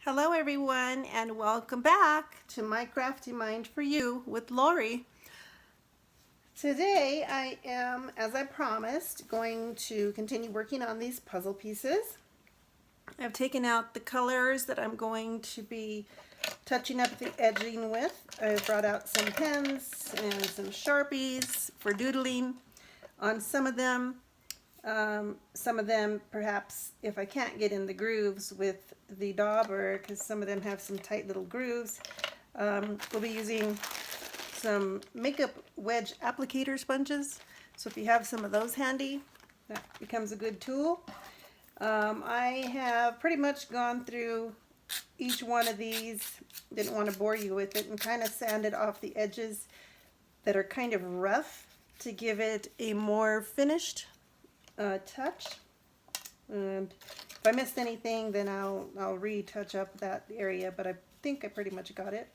Hello everyone and welcome back to My Crafty Mind for You with Lori. Today I am, as I promised, going to continue working on these puzzle pieces. I've taken out the colors that I'm going to be touching up the edging with. I've brought out some pens and some Sharpies for doodling on some of them. Some of them, perhaps, if I can't get in the grooves with the dauber, because some of them have some tight little grooves, we'll be using some makeup wedge applicator sponges. So if you have some of those handy, that becomes a good tool. I have pretty much gone through each one of these, didn't want to bore you with it, and kind of sanded off the edges that are kind of rough to give it a more finished touch. And if I missed anything, then I'll retouch up that area, but I think I pretty much got it.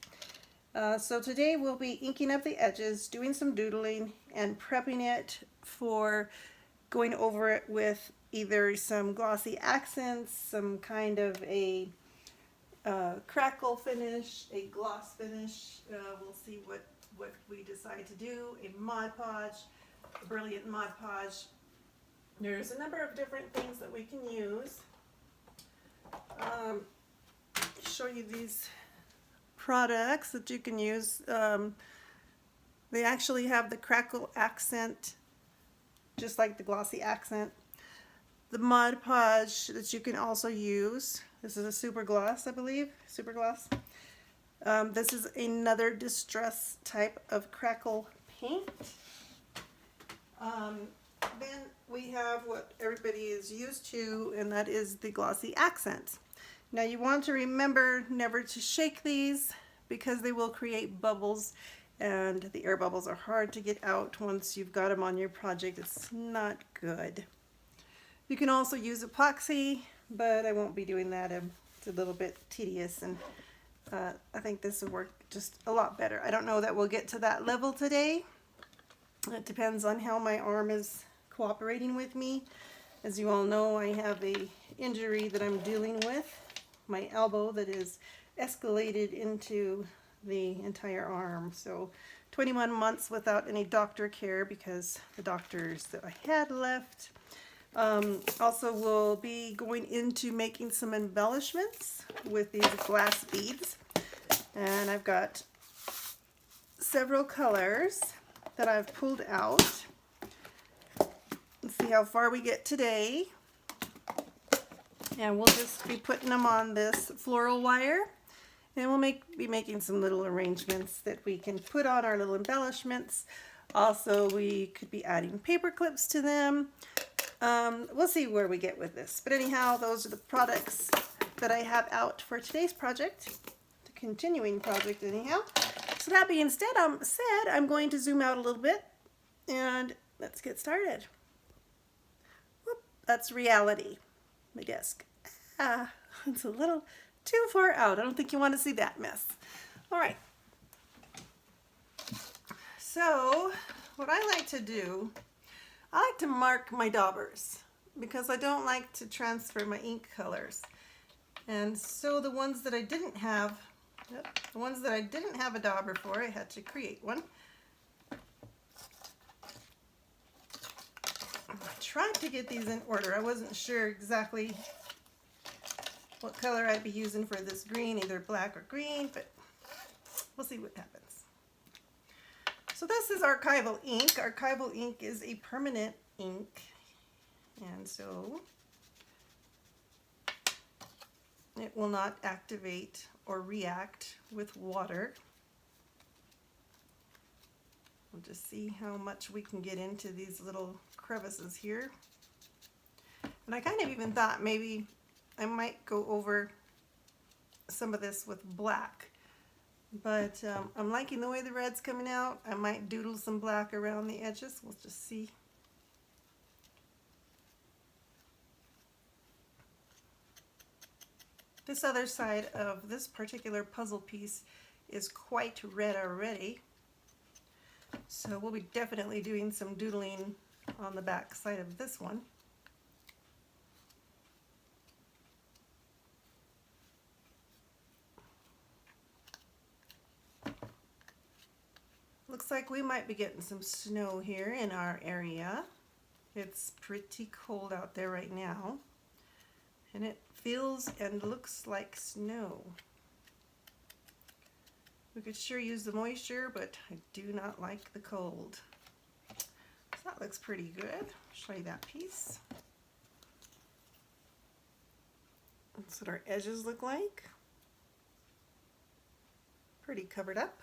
So today we'll be inking up the edges, doing some doodling, and prepping it for going over it with either some glossy accents, some kind of a crackle finish, a gloss finish. We'll see what we decide to do. A Mod Podge, a brilliant Mod Podge. There's a number of different things that we can use. Show you these products that you can use. They actually have the crackle accent, just like the glossy accent. The Mod Podge that you can also use. This is a super gloss, I believe. Super gloss. This is another distress type of crackle paint. Then we have what everybody is used to, and that is the glossy accents. Now you want to remember never to shake these because they will create bubbles, and the air bubbles are hard to get out once you've got them on your project. It's not good. You can also use epoxy, but I won't be doing that. It's a little bit tedious, and I think this will work just a lot better. I don't know that we'll get to that level today. It depends on how my arm is cooperating with me. As you all know, I have a injury that I'm dealing with, my elbow, that is escalated into the entire arm. So 21 months without any doctor care because the doctors that I had left. Also, we'll be going into making some embellishments with these glass beads, and I've got several colors that I've pulled out. Let's see how far we get today. And we'll just be putting them on this floral wire, and we'll be making some little arrangements that we can put on our little embellishments. Also, we could be adding paper clips to them. We'll see where we get with this. But anyhow, those are the products that I have out for today's project, the continuing project anyhow. So that being said, I'm going to zoom out a little bit and let's get started. Whoop, that's reality. My desk. It's a little too far out. I don't think you want to see that mess. All right. So what I like to do, I like to mark my daubers because I don't like to transfer my ink colors. And so the ones that I didn't have, a dauber for, I had to create one. I tried to get these in order. I wasn't sure exactly what color I'd be using for this green, either black or green, but we'll see what happens. So this is archival ink. Archival ink is a permanent ink, and so it will not activate or react with water. We'll just see how much we can get into these little crevices here. And I kind of even thought maybe I might go over some of this with black. But I'm liking the way the red's coming out. I might doodle some black around the edges. We'll just see. This other side of this particular puzzle piece is quite red already. So we'll be definitely doing some doodling on the back side of this one. looks like we might be getting some snow here in our area. It's pretty cold out there right now, and it feels and looks like snow. We could sure use the moisture, but I do not like the cold. So that looks pretty good. I'll show you that piece. That's what our edges look like. Pretty covered up.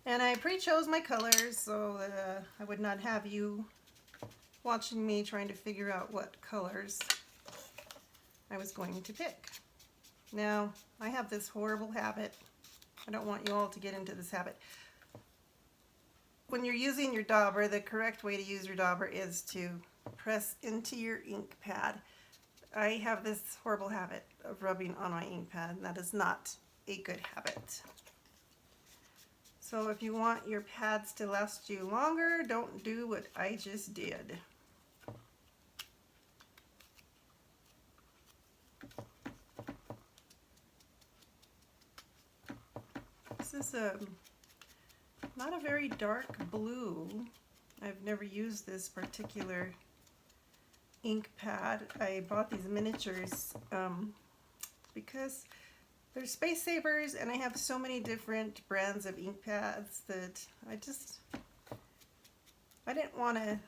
And I pre-chose my colors so that I would not have you watching me trying to figure out what colors I was going to pick. Now, I have this horrible habit. I don't want you all to get into this habit. When you're using your dauber, the correct way to use your dauber is to press into your ink pad. I have this horrible habit of rubbing on my ink pad, and that is not a good habit. So if you want your pads to last you longer, don't do what I just did. This is not a very dark blue. I've never used this particular ink pad. I bought these miniatures because they're space savers, and I have so many different brands of ink pads that I didn't want to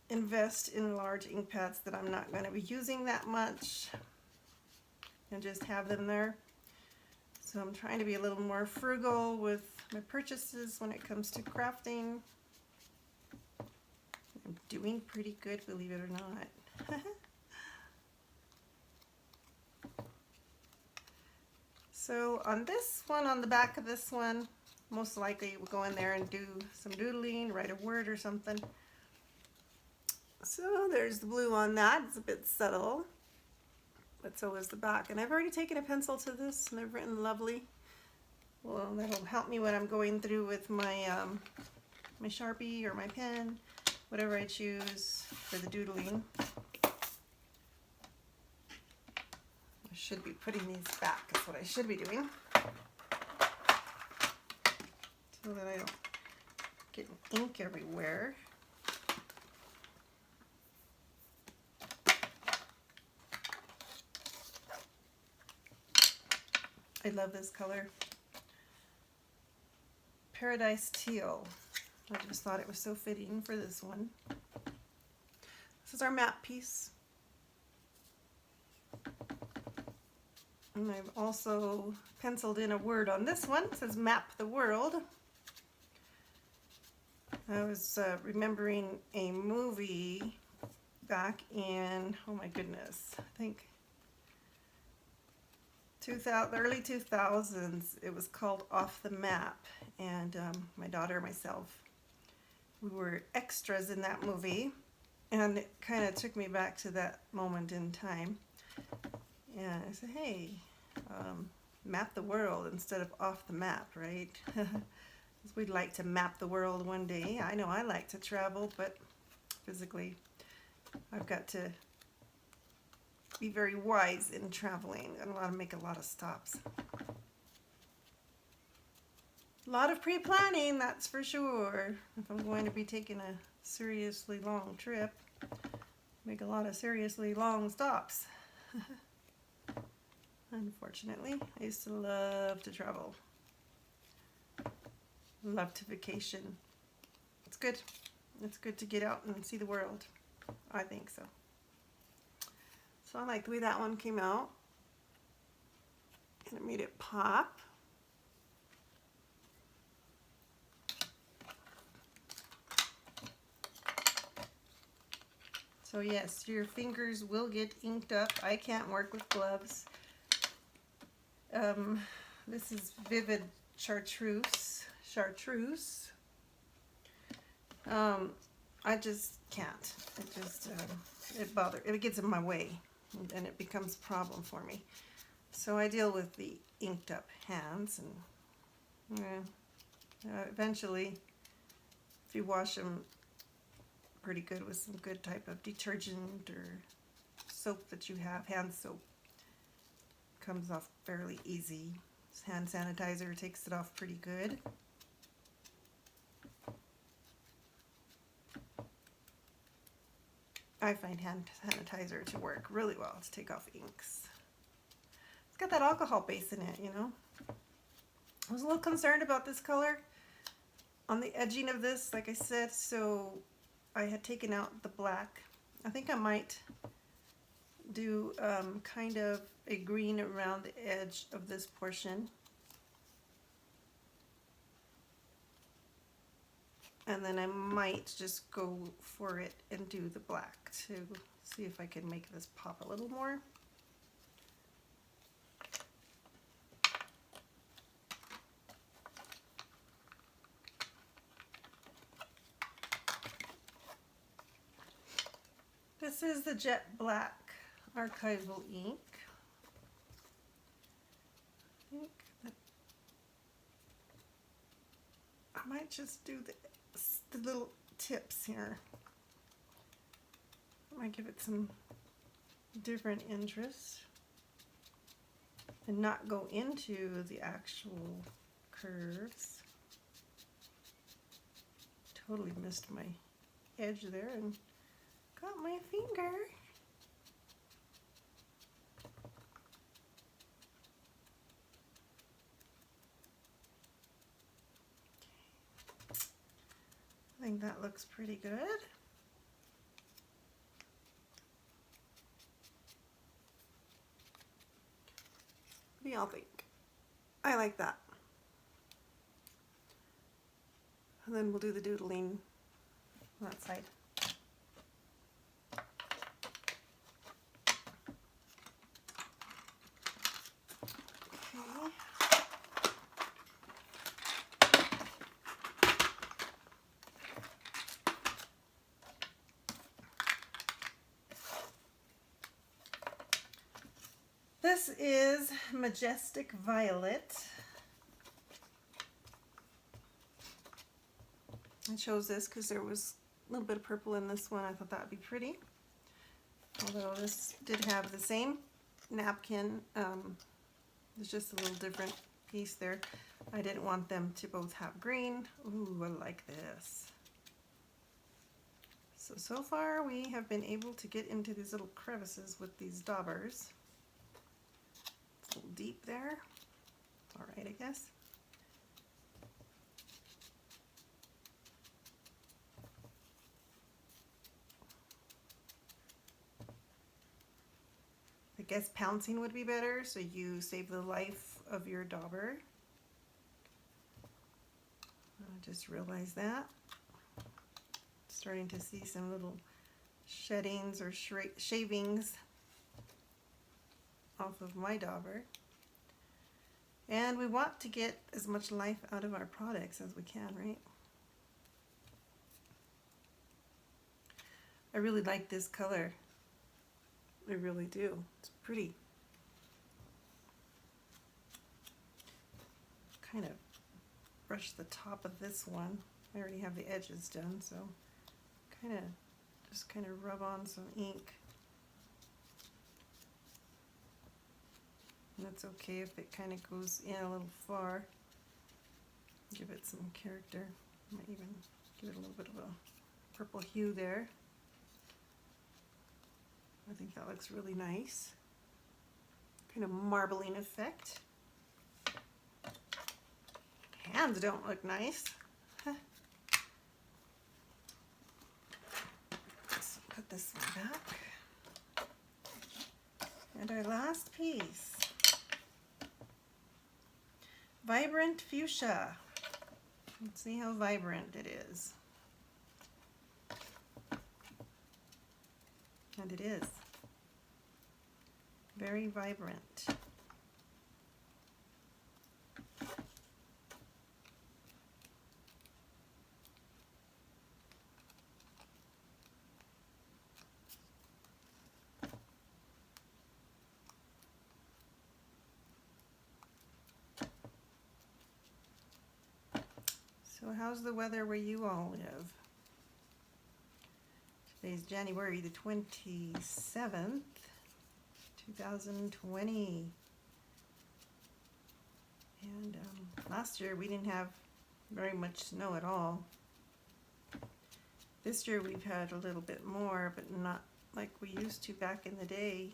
invest in large ink pads that I'm not going to be using that much and just have them there. So I'm trying to be a little more frugal with my purchases when it comes to crafting. I'm doing pretty good, believe it or not. So on this one, on the back of this one, most likely we'll go in there and do some doodling, write a word or something. So there's the blue on that. It's a bit subtle, but so is the back. And I've already taken a pencil to this, and I've written lovely. Well, that'll help me when I'm going through with my my Sharpie or my pen, whatever I choose for the doodling. I should be putting these back. That's what I should be doing, so that I don't get ink everywhere. I love this color. Paradise Teal. I just thought it was so fitting for this one. This is our map piece. And I've also penciled in a word on this one. It says Map the World. I was remembering a movie back in, oh my goodness, I think the early 2000s. It was called Off the Map, and my daughter and myself, we were extras in that movie, and it kind of took me back to that moment in time. And I said, hey, map the world instead of off the map, right? We'd like to map the world one day. I know I like to travel, but physically I've got to be very wise in traveling. I don't want to make a lot of stops. A lot of pre-planning, that's for sure. If I'm going to be taking a seriously long trip, make a lot of seriously long stops. Unfortunately, I used to love to travel. Love to vacation. It's good. It's good to get out and see the world. I think so. So I like the way that one came out. And it made it pop. So yes, your fingers will get inked up. I can't work with gloves. This is Vivid Chartreuse. I just can't. It gets in my way, and it becomes a problem for me. So I deal with the inked up hands, and eventually, if you wash them pretty good with some good type of detergent or soap that you have, hand soap, comes off fairly easy. This hand sanitizer takes it off pretty good. I find hand sanitizer to work really well to take off inks. It's got that alcohol base in it, you know. I was a little concerned about this color on the edging of this, like I said, so I had taken out the black. I think I might do kind of a green around the edge of this portion. And then I might just go for it and do the black to see if I can make this pop a little more. This is the Jet Black Archival ink. I might just do the little tips here. I might give it some different interest and not go into the actual curves. Totally missed my edge there and got my finger. I think that looks pretty good. What do y'all think? I like that. And then we'll do the doodling on that side. This is Majestic Violet. I chose this because there was a little bit of purple in this one. I thought that would be pretty. Although this did have the same napkin. There's just a little different piece there. I didn't want them to both have green. Ooh, I like this. So far we have been able to get into these little crevices with these daubers. It's a little deep there. All right, I guess. I guess pouncing would be better, so you save the life of your dauber. I just realized that. Starting to see some little sheddings or shavings off of my dauber. And we want to get as much life out of our products as we can, right? I really like this color. I really do. It's pretty. Kind of brush the top of this one. I already have the edges done, so just kind of rub on some ink. And that's okay if it kind of goes in a little far. Give it some character. Might even give it a little bit of a purple hue there. I think that looks really nice. Kind of marbling effect. Hands don't look nice. Let's put this one back. And our last piece. Vibrant Fuchsia. Let's see how vibrant it is. And it is very vibrant. So how's the weather where you all live? Today's January the 27th, 2020. And last year we didn't have very much snow at all. This year we've had a little bit more, but not like we used to back in the day.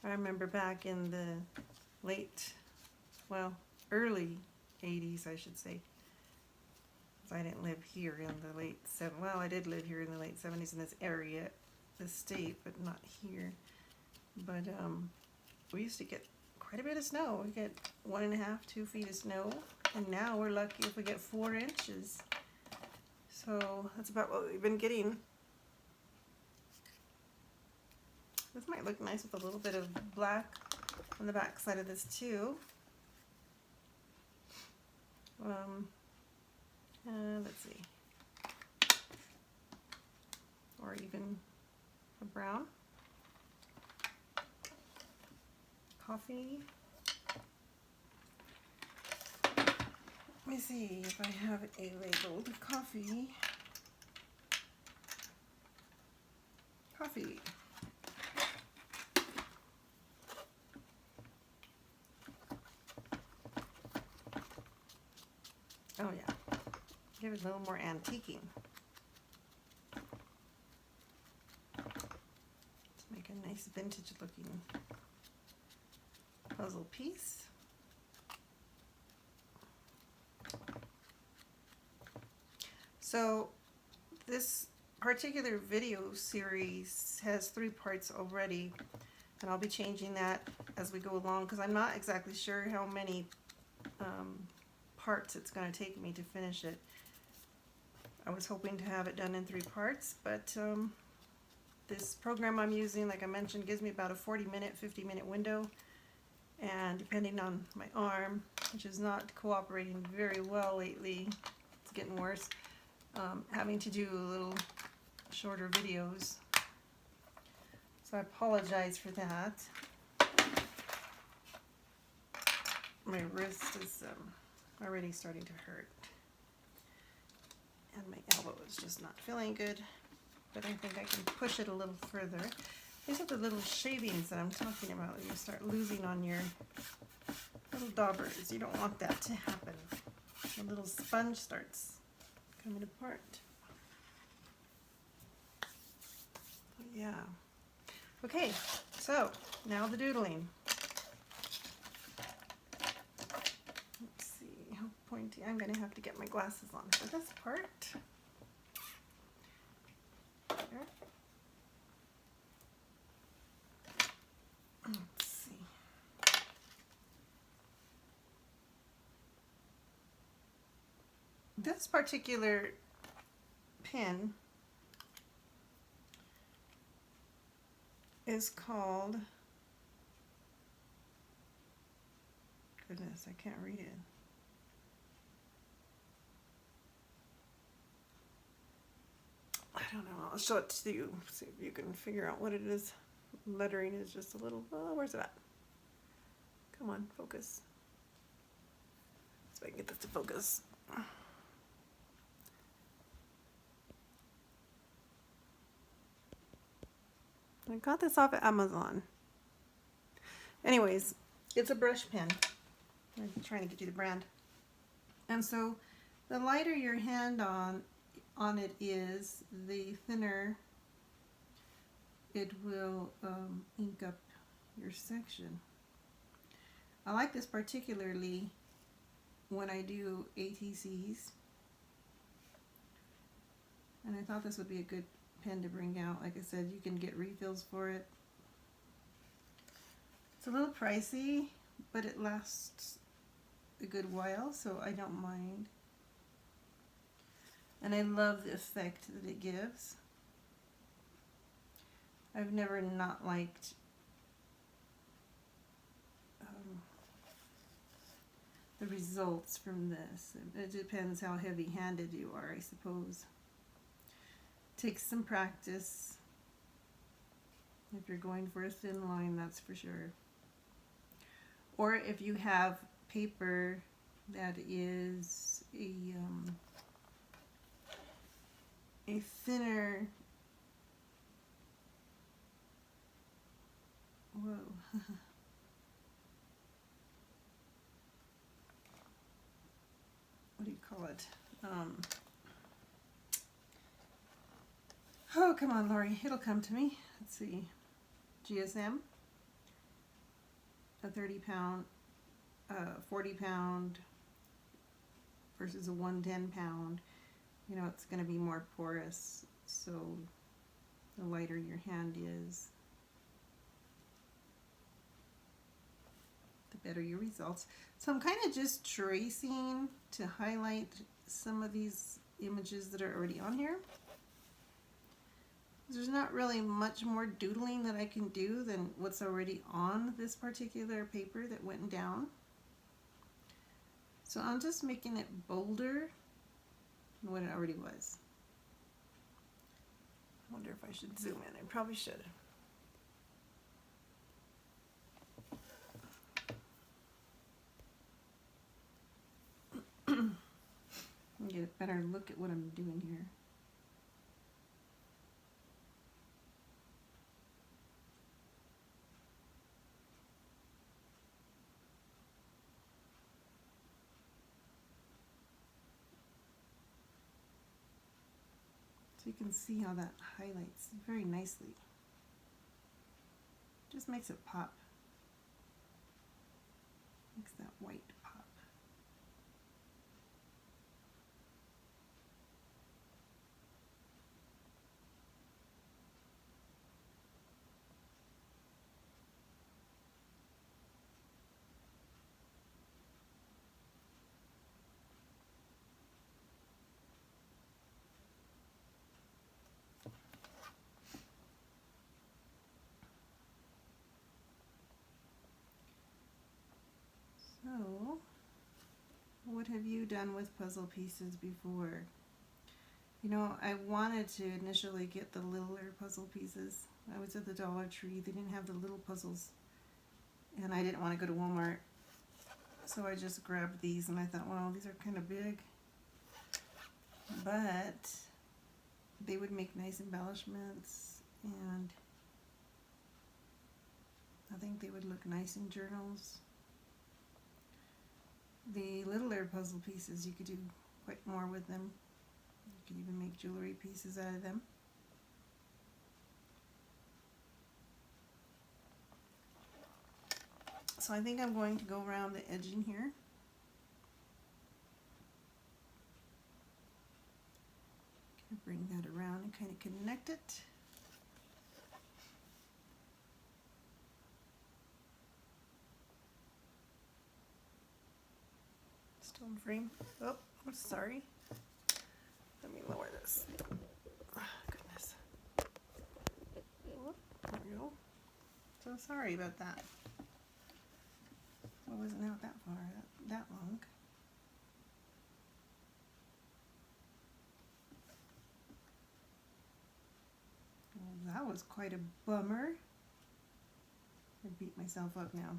I remember back in the early 80s, I should say. I didn't live here in the late 70s. Well, I did live here in the late 70s in this area, this state, but not here. But we used to get quite a bit of snow. We get 1.5, 2 feet of snow, and now we're lucky if we get 4 inches. So that's about what we've been getting. This might look nice with a little bit of black on the back side of this too. Let's see. Or even a brown. Coffee. Let me see if I have a labeled coffee. Coffee. Oh yeah. Give it a little more antiquing. Let's make a nice vintage looking puzzle piece. So this particular video series has 3 parts already, and I'll be changing that as we go along because I'm not exactly sure how many parts it's going to take me to finish it. I was hoping to have it done in 3 parts, but this program I'm using, like I mentioned, gives me about a 40-minute, 50-minute window, and depending on my arm, which is not cooperating very well lately, it's getting worse, having to do little shorter videos. So I apologize for that. My wrist is already starting to hurt. And my elbow is just not feeling good, but I think I can push it a little further. These are the little shavings that I'm talking about. You start losing on your little daubers. You don't want that to happen. The little sponge starts coming apart. Yeah. Okay, so now the doodling. Pointy. I'm going to have to get my glasses on for this part. There. Let's see. This particular pen is called, goodness, I can't read it. I don't know. I'll show it to you. See if you can figure out what it is. Lettering is just a little. Oh, where's it at? Come on, focus. So I can get this to focus. I got this off of Amazon. Anyways, it's a brush pen. I'm trying to get you the brand. And so, the lighter your hand on it is, the thinner it will ink up your section. I like this particularly when I do ATCs, and I thought this would be a good pen to bring out. Like I said, you can get refills for it. It's a little pricey, but it lasts a good while, so I don't mind. And I love the effect that it gives. I've never not liked the results from this. It depends how heavy-handed you are, I suppose. Takes some practice. If you're going for a thin line, that's for sure. Or if you have paper that is a thinner, whoa, call it? Oh, come on, Lori. It'll come to me. Let's see. GSM. A 30-pound, 40-pound versus a 110-pound. You know, it's going to be more porous, so the lighter your hand is, the better your results. So I'm kind of just tracing to highlight some of these images that are already on here. There's not really much more doodling that I can do than what's already on this particular paper that went down. So I'm just making it bolder than what it already was. I wonder if I should zoom in. I probably should. Get a better look at what I'm doing here. So you can see how that highlights very nicely. Just makes it pop. Makes that white pop. So, what have you done with puzzle pieces before? You know, I wanted to initially get the littler puzzle pieces. I was at the Dollar Tree. They didn't have the little puzzles. And I didn't want to go to Walmart. So I just grabbed these and I thought, well, these are kind of big. But they would make nice embellishments, and I think they would look nice in journals. The littler puzzle pieces, you could do quite more with them. You could even make jewelry pieces out of them. So I think I'm going to go around the edging here. Bring that around and kind of connect it. Still in frame. Oh, I'm sorry. Let me lower this. Oh, goodness. Oh, there we go. So sorry about that. I wasn't out that far, that long. Well, that was quite a bummer. I beat myself up now.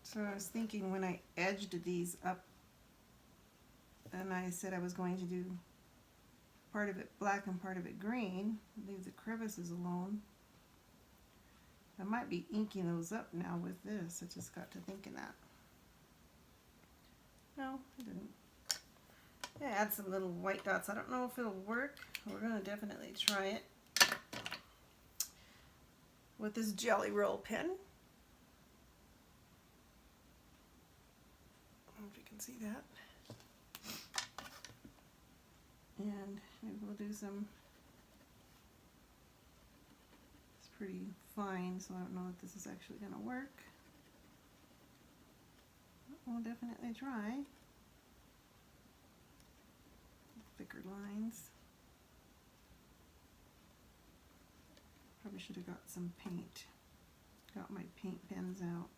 So I was thinking when I edged these up, and I said I was going to do part of it black and part of it green, leave the crevices alone. I might be inking those up now with this. I just got to thinking that. No, I didn't. Yeah, add some little white dots. I don't know if it'll work. We're going to definitely try it with this Jelly Roll pen. I don't know if you can see that. And maybe we'll do some, it's pretty fine, so I don't know if this is actually going to work. We'll definitely try. Thicker lines. Probably should have got some paint. Got my paint pens out.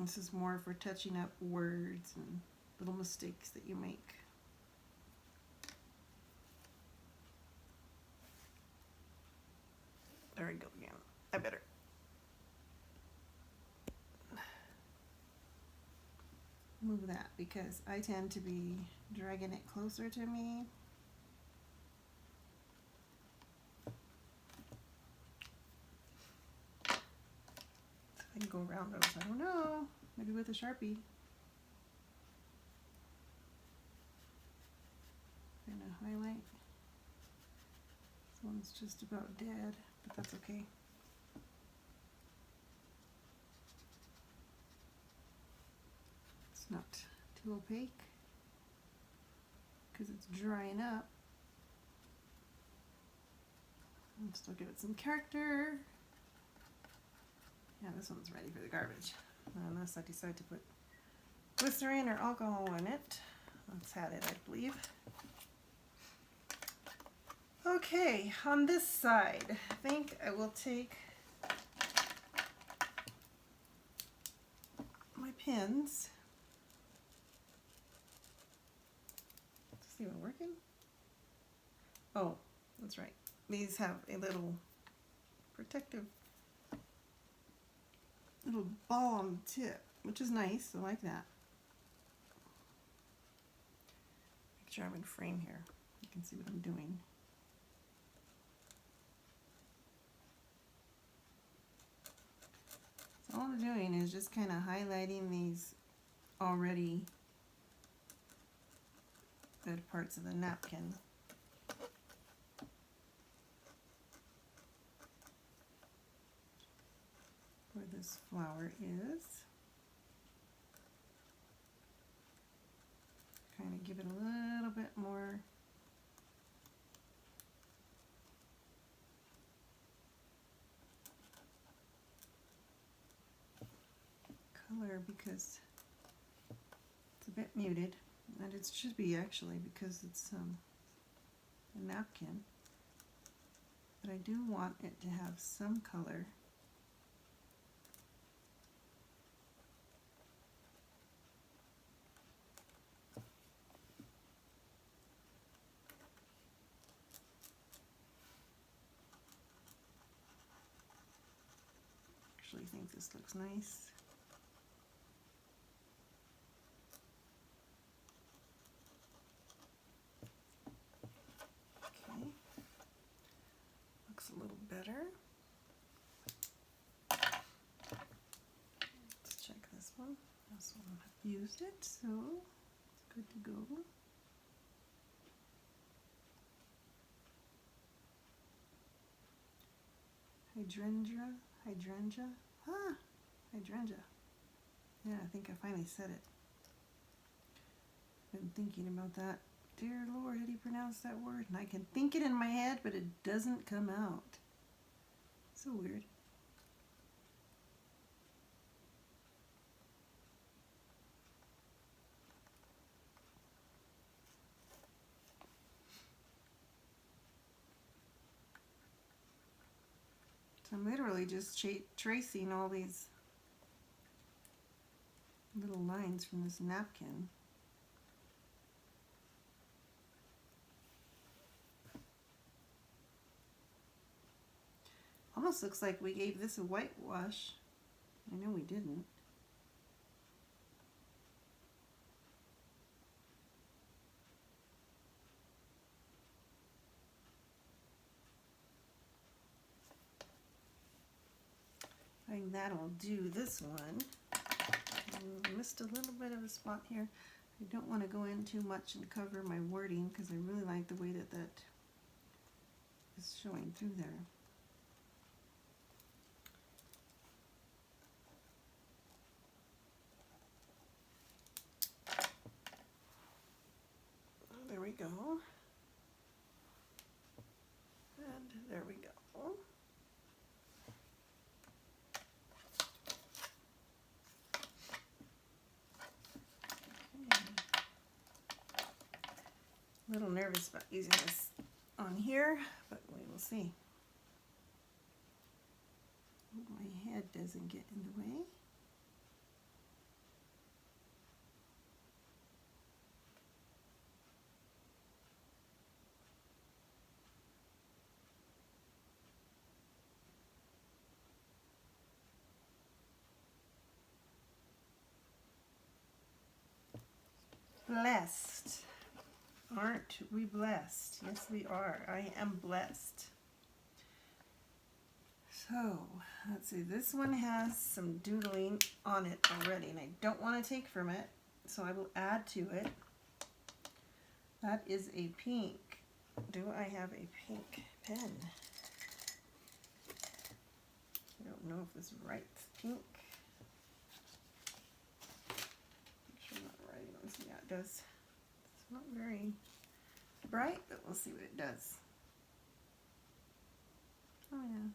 This is more for touching up words and little mistakes that you make. There we go again. I better. Move that because I tend to be dragging it closer to me. So I can go around those, I don't know, maybe with a Sharpie. Kind of highlight. This one's just about dead, but that's okay. It's not too opaque because it's drying up. I'll still give it some character. Yeah, this one's ready for the garbage, unless I decide to put glycerin or alcohol in it. That's had it, I believe. Okay, on this side, I think I will take my pins. Is this even working? Oh, that's right. These have a little protective little ball on the tip, which is nice. I like that. Make sure I'm in frame here. You can see what I'm doing. So all I'm doing is just kind of highlighting these already good parts of the napkin. Where this flower is. Kind of give it a little bit more color because it's a bit muted, and it should be actually because it's a napkin, but I do want it to have some color. Actually think this looks nice. Okay, looks a little better. Let's check this one. This one I've used it, so it's good to go. Hydrangea. Hydrangea. Yeah, I think I finally said it. Been thinking about that. Dear Lord, how do you pronounce that word? And I can think it in my head, but it doesn't come out. So weird. So I'm literally just tracing all these little lines from this napkin. Almost looks like we gave this a whitewash. I know we didn't. I think that'll do this one. I missed a little bit of a spot here. I don't want to go in too much and cover my wording because I really like the way that that is showing through there. There we go. And there we go. A little nervous about using this on here, but we will see. Hope my head doesn't get in the way. blessed? Aren't we blessed? Yes, we are. I am blessed. So, let's see. This one has some doodling on it already, and I don't want to take from it, so I will add to it. That is a pink. Do I have a pink pen? I don't know if this writes pink. Make sure I'm not writing. Let's see. Yeah, it does. It's not very bright, but we'll see what it does. Oh yeah.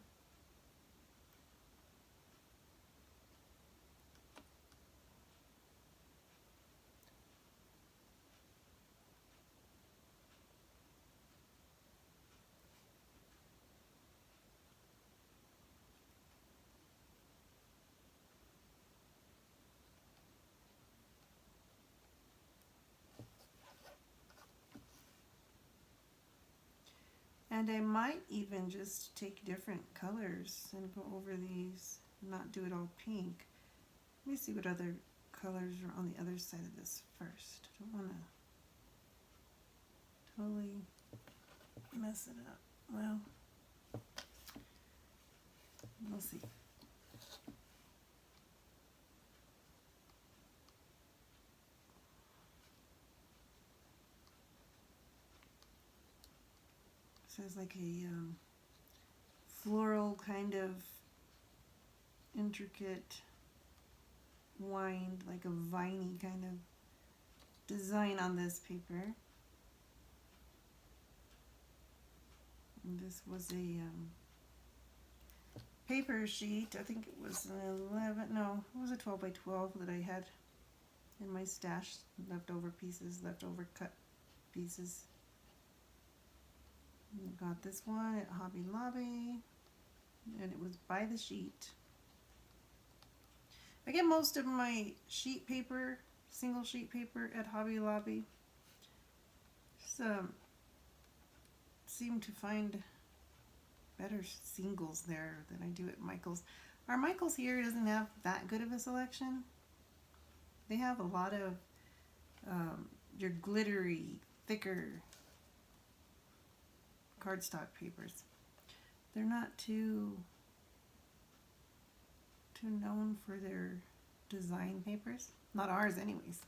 And I might even just take different colors and go over these, not do it all pink. Let me see what other colors are on the other side of this first. I don't want to totally mess it up. Well, we'll see. So it's like a floral kind of intricate wind, like a viney kind of design on this paper. And this was a paper sheet. I think it was an 11, no, it was a 12 by 12 that I had in my stash, leftover pieces, leftover cut pieces. Got this one at Hobby Lobby, and it was by the sheet. I get most of my sheet paper, single sheet paper at Hobby Lobby. Just seem to find better singles there than I do at Michael's. Our Michael's here doesn't have that good of a selection. They have a lot of your glittery, thicker cardstock papers. They're not too known for their design papers. Not ours anyways.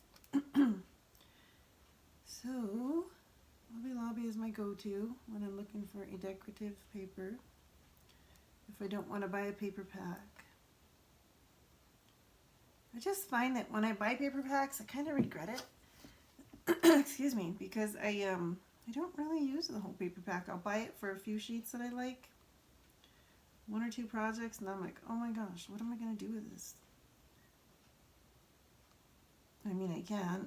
So, Hobby Lobby is my go-to when I'm looking for a decorative paper. If I don't want to buy a paper pack. I just find that when I buy paper packs, I kind of regret it. Excuse me, because I don't really use the whole paper pack. I'll buy it for a few sheets that I like, 1 or 2 projects, and I'm like, oh my gosh, what am I going to do with this? I mean, I can.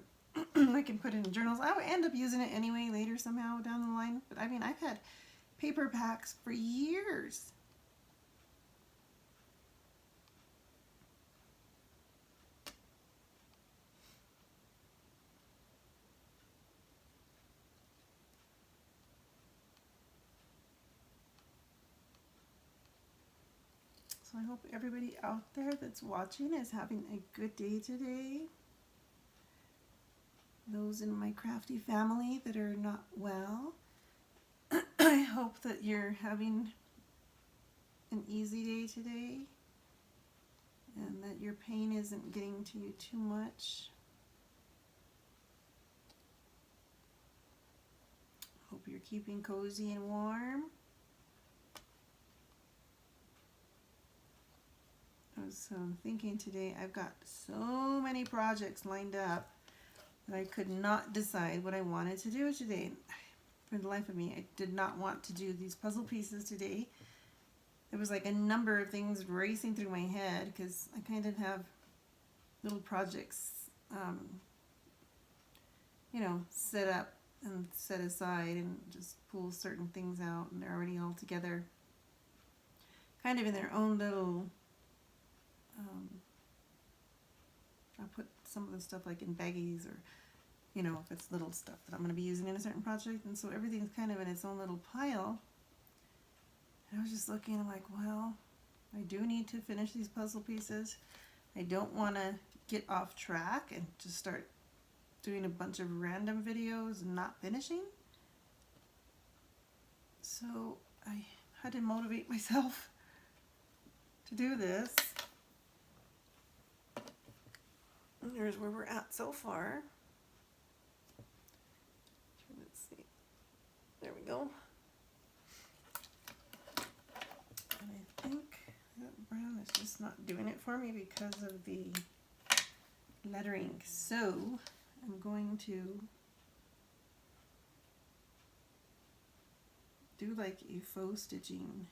I can put it in journals. I would end up using it anyway later somehow down the line. But I mean, I've had paper packs for years. So I hope everybody out there that's watching is having a good day today. Those in my crafty family that are not well, I hope that you're having an easy day today and that your pain isn't getting to you too much. Hope you're keeping cozy and warm. I was thinking today, I've got so many projects lined up that I could not decide what I wanted to do today. For the life of me, I did not want to do these puzzle pieces today. There was like a number of things racing through my head because I kind of have little projects, you know, set up and set aside and just pull certain things out, and they're already all together, kind of in their own little, I'll put some of the stuff like in baggies, or, you know, if it's little stuff that I'm going to be using in a certain project, and so everything's kind of in its own little pile. And I was just looking, I'm like, well, I do need to finish these puzzle pieces. I don't want to get off track and just start doing a bunch of random videos and not finishing. So I had to motivate myself to do this. And here's where we're at so far. Let's see. There we go. And I think that brown is just not doing it for me because of the lettering. So I'm going to do like a faux stitching.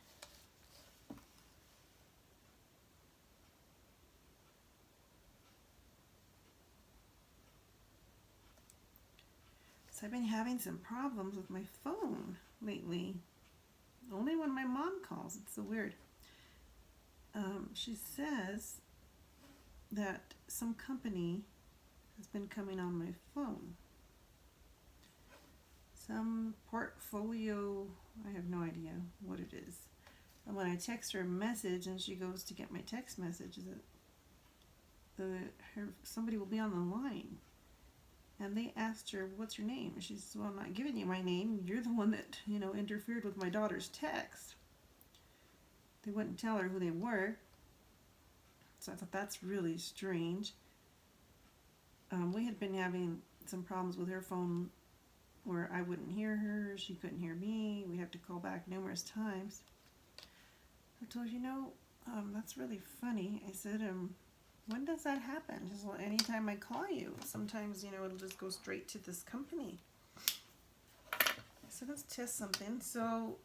So I've been having some problems with my phone lately. Only when my mom calls. It's so weird. She says that some company has been coming on my phone. Some portfolio, I have no idea what it is. And when I text her a message and she goes to get my text message, somebody will be on the line. And they asked her, "What's your name?" And she says, "Well, I'm not giving you my name. You're the one that, interfered with my daughter's text." They wouldn't tell her who they were. So I thought that's really strange. We had been having some problems with her phone where I wouldn't hear her, she couldn't hear me. We had to call back numerous times. I told her, that's really funny. I said, when does that happen? She says, well, anytime I call you. Sometimes, it'll just go straight to this company. I said, let's test something. So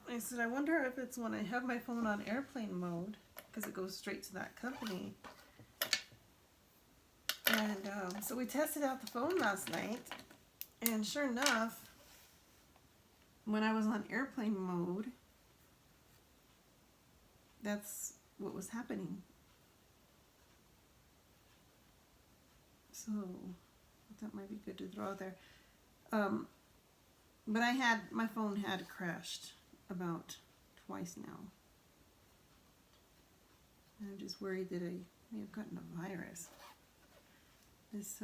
I said, I wonder if it's when I have my phone on airplane mode, because it goes straight to that company. And so we tested out the phone last night, and sure enough, when I was on airplane mode, that's what was happening. So that might be good to throw out there. But my phone had crashed about twice now. And I'm just worried that I may have gotten a virus. This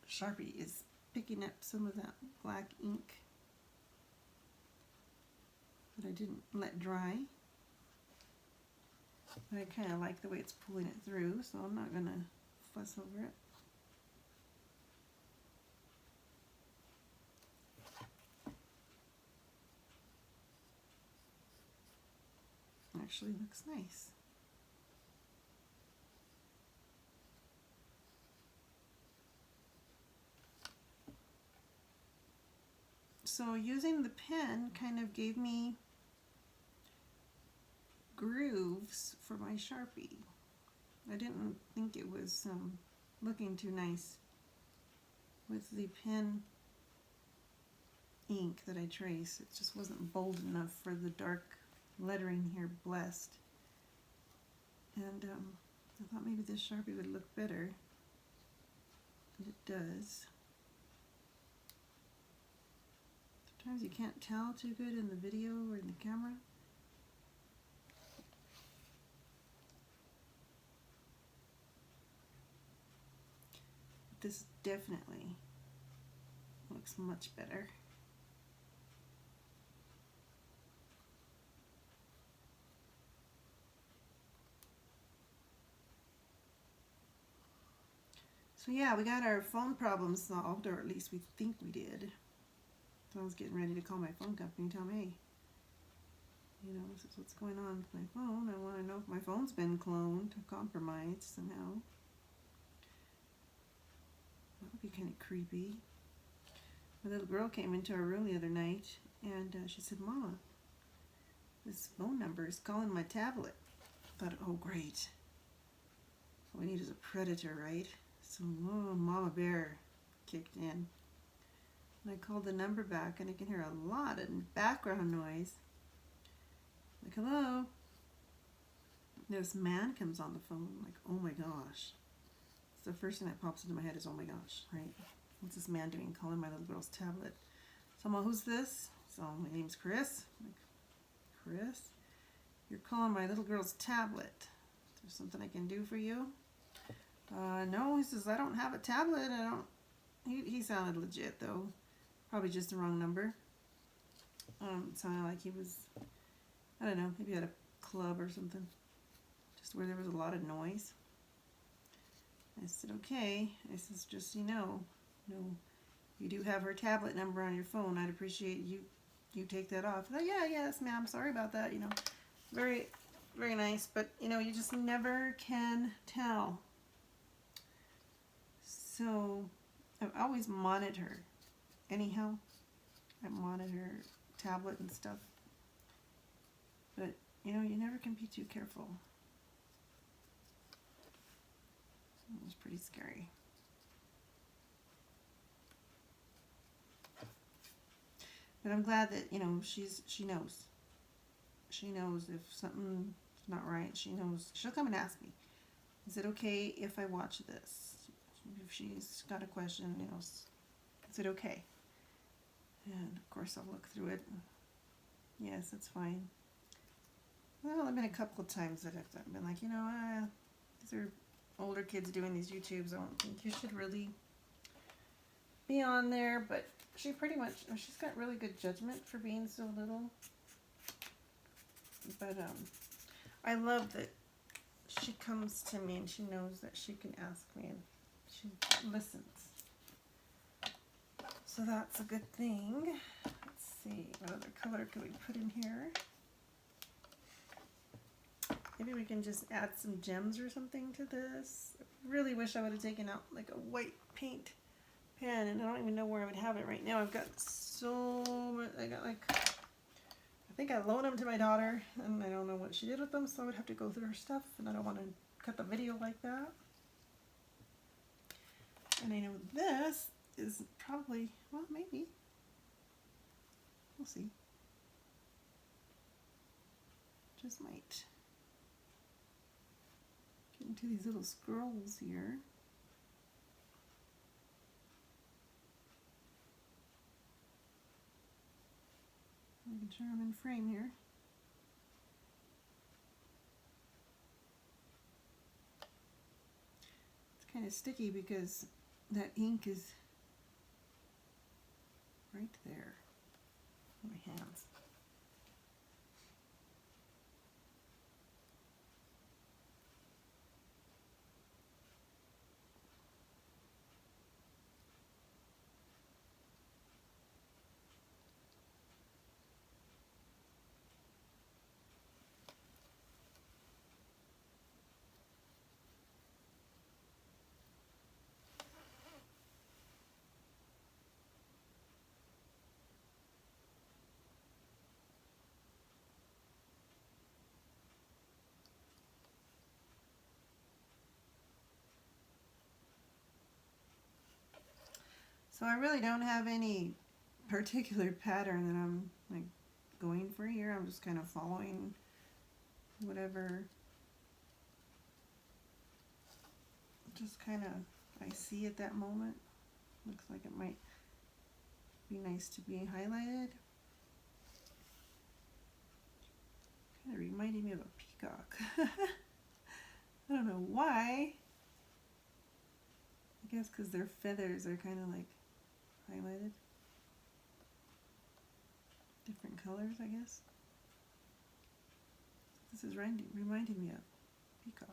Sharpie is picking up some of that black ink that I didn't let dry. But I kind of like the way it's pulling it through, so I'm not going to fuss over it. Actually looks nice. So using the pen kind of gave me grooves for my Sharpie. I didn't think it was looking too nice with the pen ink that I trace. It just wasn't bold enough for the dark lettering here, blessed. And I thought maybe this Sharpie would look better. And it does. Sometimes you can't tell too good in the video or in the camera. But this definitely looks much better. So yeah, we got our phone problem solved, or at least we think we did. So I was getting ready to call my phone company and tell them, hey, this is what's going on with my phone. I want to know if my phone's been cloned or compromised somehow. That would be kind of creepy. My little girl came into our room the other night and she said, Mama, this phone number is calling my tablet. I thought, oh great. All we need is a predator, right? So Mama Bear kicked in. And I called the number back and I can hear a lot of background noise. Like, hello? This man comes on the phone, like, oh my gosh. So the first thing that pops into my head is, oh my gosh, right? What's this man doing calling my little girl's tablet? So I'm like, who's this? So my name's Chris. I'm like, Chris? You're calling my little girl's tablet. Is there something I can do for you? No, he says, I don't have a tablet. I don't. He sounded legit though. Probably just the wrong number. It sounded like he was, I don't know, maybe at a club or something. Just where there was a lot of noise. I said, okay. I says, just so you know, you do have her tablet number on your phone. I'd appreciate you take that off. Like, yeah, yes, ma'am. Sorry about that. You know, very, very nice. But you know, you just never can tell. So I've always monitor. Anyhow, I monitor tablet and stuff. But you know, you never can be too careful. It was pretty scary. But I'm glad that, you know, she knows. She knows if something's not right. She knows. She'll come and ask me, is it okay if I watch this? If she's got a question, you know, is it okay? And of course I'll look through it. Yes, it's fine. Well, there have been a couple of times that I've been like, you know, these are older kids doing these YouTubes. I don't think you should really be on there, but she pretty much, she's got really good judgment for being so little. But I love that she comes to me and she knows that she can ask me and she listens. So that's a good thing. Let's see, what other color could we put in here? Maybe we can just add some gems or something to this. I really wish I would have taken out like a white paint pen, and I don't even know where I would have it right now. I've got so much, I got like, I think I loaned them to my daughter, and I don't know what she did with them, so I would have to go through her stuff, and I don't want to cut the video like that. And I know this is probably, well, maybe. We'll see. Just might. Get into these little scrolls here. Making sure I'm in frame here. It's kind of sticky because that ink is right there on my hands. So I really don't have any particular pattern that I'm like going for here. I'm just kind of following whatever just kind of I see at that moment. Looks like it might be nice to be highlighted. Kind of reminding me of a peacock. I don't know why. I guess because their feathers are kind of like highlighted. Different colors, I guess. This is reminding me of peacock.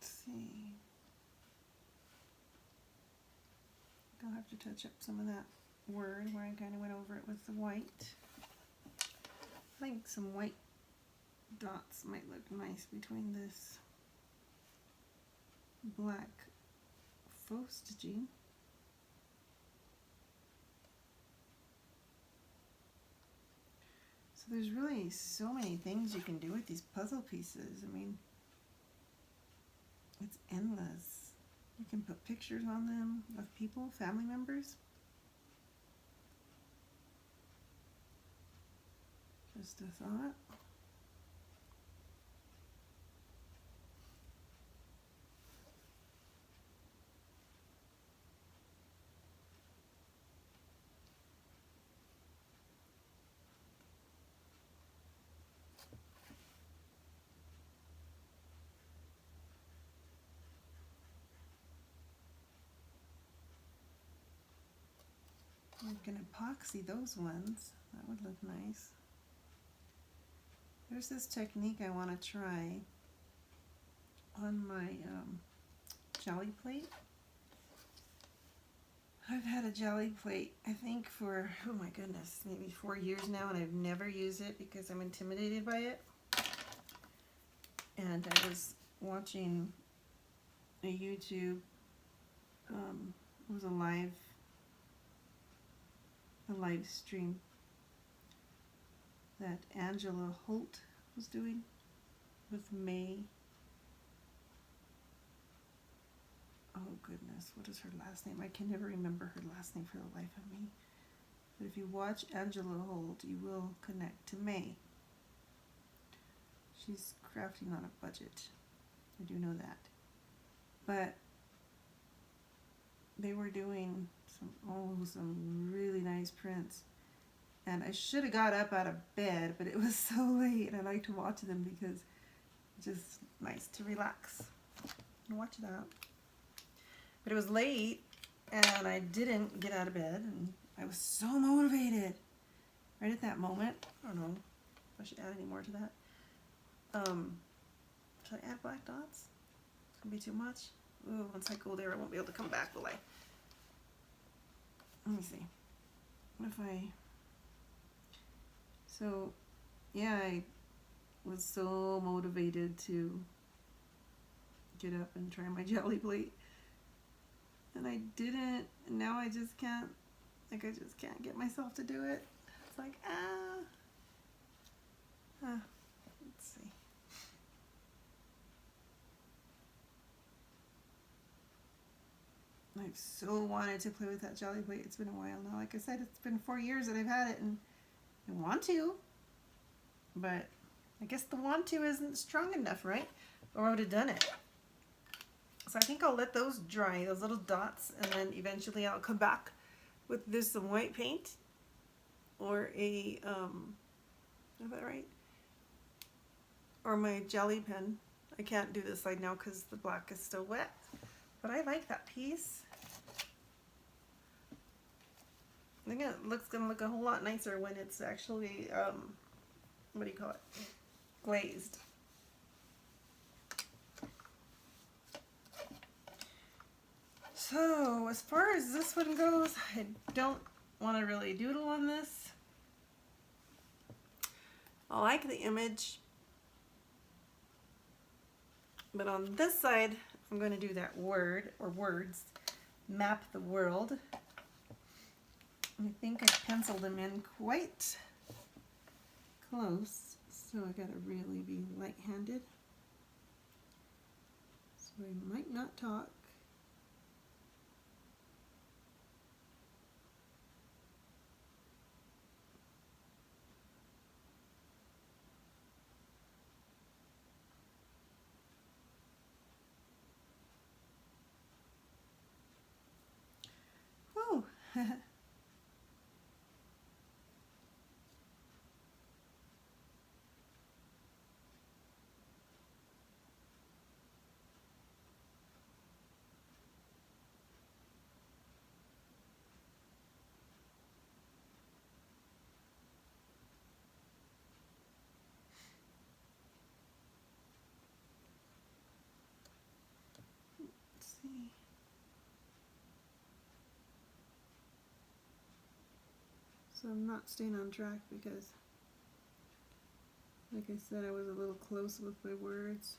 See. I'll have to touch up some of that word where I kind of went over it with the white. I think some white dots might look nice between this black faux stitching. So there's really so many things you can do with these puzzle pieces. I mean, it's endless. You can put pictures on them of people, family members. Just a thought. You can epoxy those ones. That would look nice. There's this technique I want to try on my jelly plate. I've had a jelly plate, I think, for, oh my goodness, maybe 4 years now, and I've never used it because I'm intimidated by it. And I was watching a YouTube, it was a live stream that Angela Holt was doing with May. Oh goodness, what is her last name? I can never remember her last name for the life of me. But if you watch Angela Holt, you will connect to May. She's crafting on a budget. I do know that. But they were doing some really nice prints. And I should have got up out of bed, but it was so late. I like to watch them because it's just nice to relax and watch that. But it was late, and I didn't get out of bed, and I was so motivated right at that moment. I don't know if I should add any more to that. Should I add black dots? It's gonna be too much. Ooh, once I go there, I won't be able to come back, will I? Let me see. What if I... So, yeah, I was so motivated to get up and try my jelly plate. And I didn't, and now I just can't, I just can't get myself to do it. It's like, let's see. I've so wanted to play with that jelly plate. It's been a while now. Like I said, it's been 4 years that I've had it, and I want to, but I guess the want to isn't strong enough, right? Or I would have done it. So I think I'll let those dry, those little dots, and then eventually I'll come back with this some white paint or a, is that right? Or my jelly pen. I can't do this side now because the black is still wet, but I like that piece. I think it's gonna look a whole lot nicer when it's actually, what do you call it? Glazed. So as far as this one goes, I don't want to really doodle on this. I like the image, but on this side I'm going to do that word or words, map the world. I think I penciled them in quite close, so I gotta really be light-handed. So I might not talk. Whew. Let's see. So I'm not staying on track because, like I said, I was a little close with my words.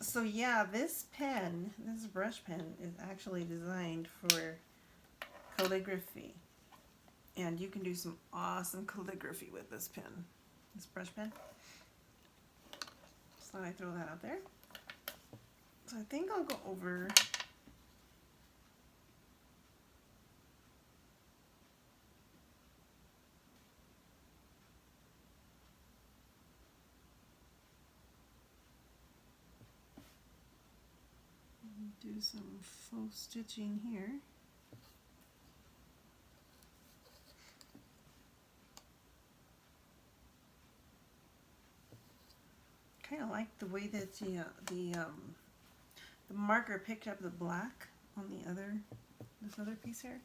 So yeah, this pen, this brush pen, is actually designed for calligraphy. And you can do some awesome calligraphy with this pen, this brush pen. So I throw that out there. So I think I'll go over do some faux stitching here. Kind of like the way that the marker picked up the black on this other piece here.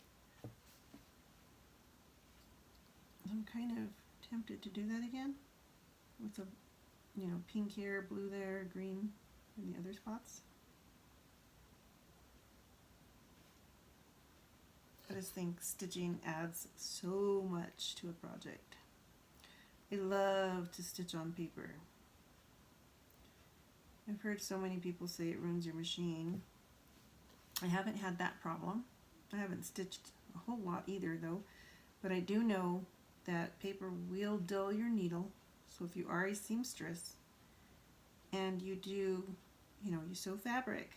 I'm kind of tempted to do that again with the pink here, blue there, green in the other spots. I just think stitching adds so much to a project. I love to stitch on paper. I've heard so many people say it ruins your machine. I haven't had that problem. I haven't stitched a whole lot either though, but I do know that paper will dull your needle. So if you are a seamstress and you do, you sew fabric,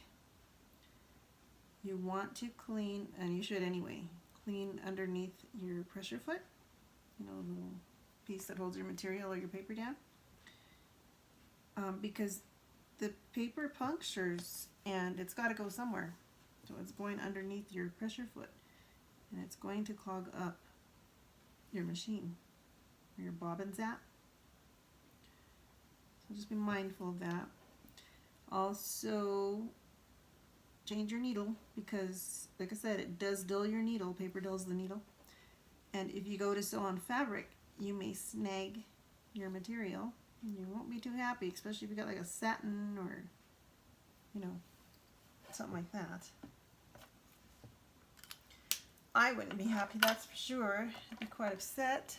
you want to clean, and you should anyway, clean underneath your pressure foot, the little piece that holds your material or your paper down, because the paper punctures and it's got to go somewhere. So it's going underneath your pressure foot and it's going to clog up your machine or your bobbin zap. So just be mindful of that. Also, change your needle because, like I said, it does dull your needle. Paper dulls the needle. And if you go to sew on fabric, you may snag your material and you won't be too happy, especially if you got like a satin or, something like that. I wouldn't be happy, that's for sure. I'd be quite upset.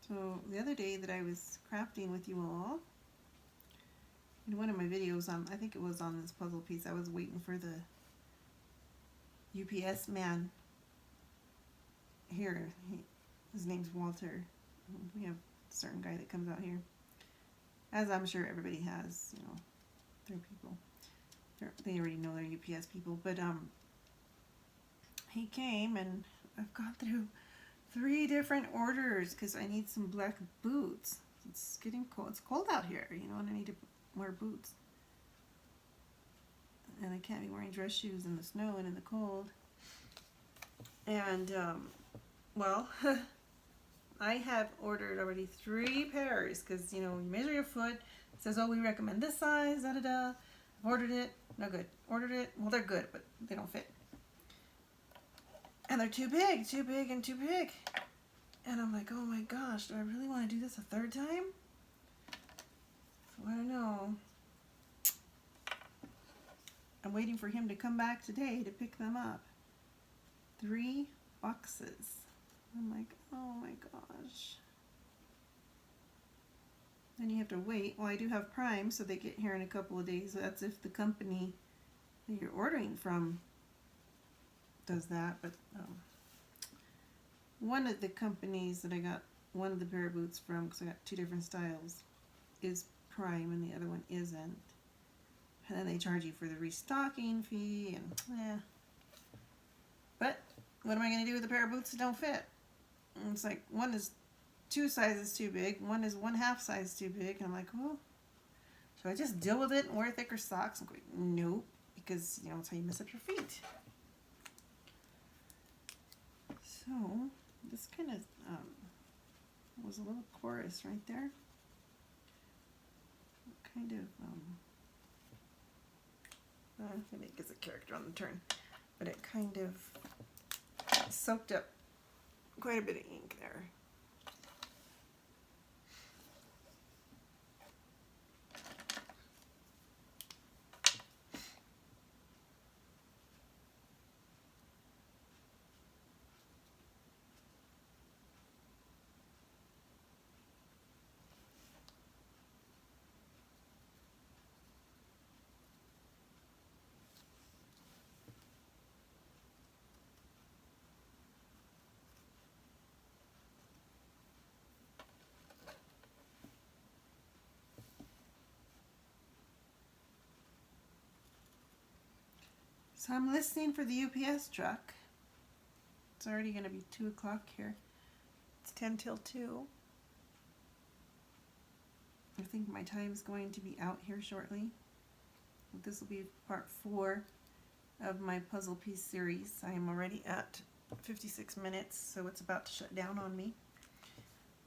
So the other day that I was crafting with you all, in one of my videos, I think it was on this puzzle piece, I was waiting for the UPS man here. His name's Walter. We have a certain guy that comes out here, as I'm sure everybody has, their people. They already know they're UPS people, but he came and I've gone through 3 different orders because I need some black boots. It's getting cold. It's cold out here, and I need to wear boots. And I can't be wearing dress shoes in the snow and in the cold. And, well, I have ordered already 3 pairs because, you measure your foot. It says, oh, we recommend this size, da-da-da. I've ordered it. No good. Ordered it. Well, they're good, but they don't fit. And they're too big and too big. And I'm like, oh my gosh, do I really want to do this a 3rd time? So I don't know. I'm waiting for him to come back today to pick them up. 3 boxes. I'm like, oh my gosh. Then you have to wait. Well, I do have Prime, so they get here in a couple of days. So that's if the company that you're ordering from does that. But one of the companies that I got one of the pair of boots from, because I got 2 different styles, is Prime and the other one isn't. And then they charge you for the restocking fee and But what am I going to do with a pair of boots that don't fit? And it's like one is 2 sizes too big, one is 1/2 size too big. And I'm like, well, should I just deal with it and wear thicker socks? I'm going, nope, because it's how you mess up your feet. So this kind of was a little chorus right there. Kind of I think it's a character on the turn, but it kind of soaked up quite a bit of ink there. So I'm listening for the UPS truck. It's already going to be 2 o'clock here. It's 10 till 2. I think my time's going to be out here shortly. This will be part 4 of my puzzle piece series. I am already at 56 minutes, so it's about to shut down on me.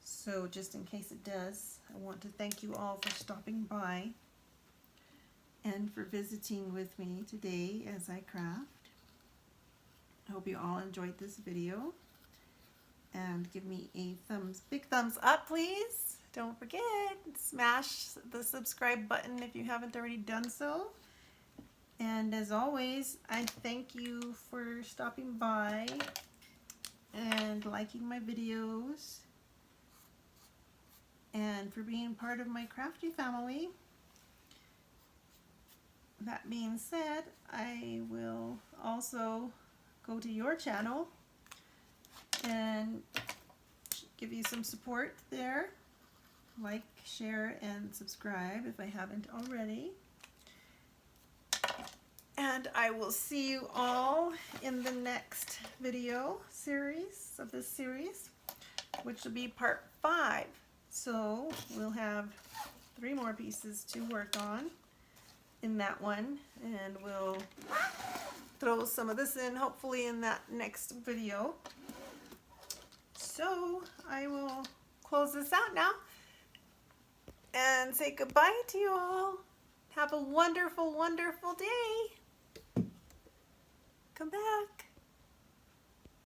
So just in case it does, I want to thank you all for stopping by and for visiting with me today as I craft. I hope you all enjoyed this video, and give me a big thumbs up, please. Don't forget, smash the subscribe button if you haven't already done so. And as always, I thank you for stopping by and liking my videos and for being part of my crafty family. That being said, I will also go to your channel and give you some support there. Like, share, and subscribe if I haven't already. And I will see you all in the next video series of this series, which will be part 5. So we'll have 3 more pieces to work on in that one, and we'll throw some of this in hopefully in that next video. So I will close this out now and say goodbye to you all. Have a wonderful, wonderful day. Come back.